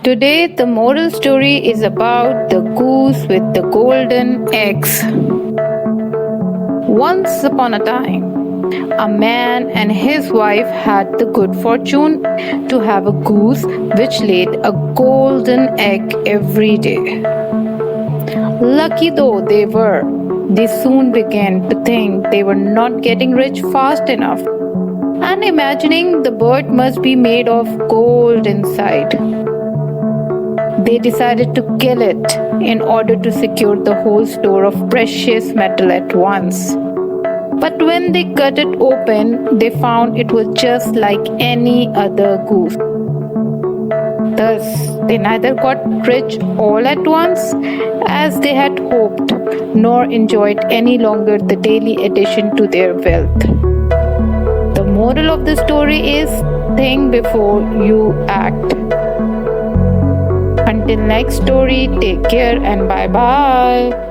Today, the moral story is about the goose with the golden eggs. Once upon a time, a man and his wife had the good fortune to have a goose which laid a golden egg every day. Lucky though they were, they soon began to think they were not getting rich fast enough, and imagining the bird must be made of gold inside. They decided to kill it in order to secure the whole store of precious metal at once. But when they cut it open, they found it was just like any other goose. Thus, they neither got rich all at once as they had hoped, nor enjoyed any longer the daily addition to their wealth. The moral of the story is think before you act. Until next story, take care and bye bye.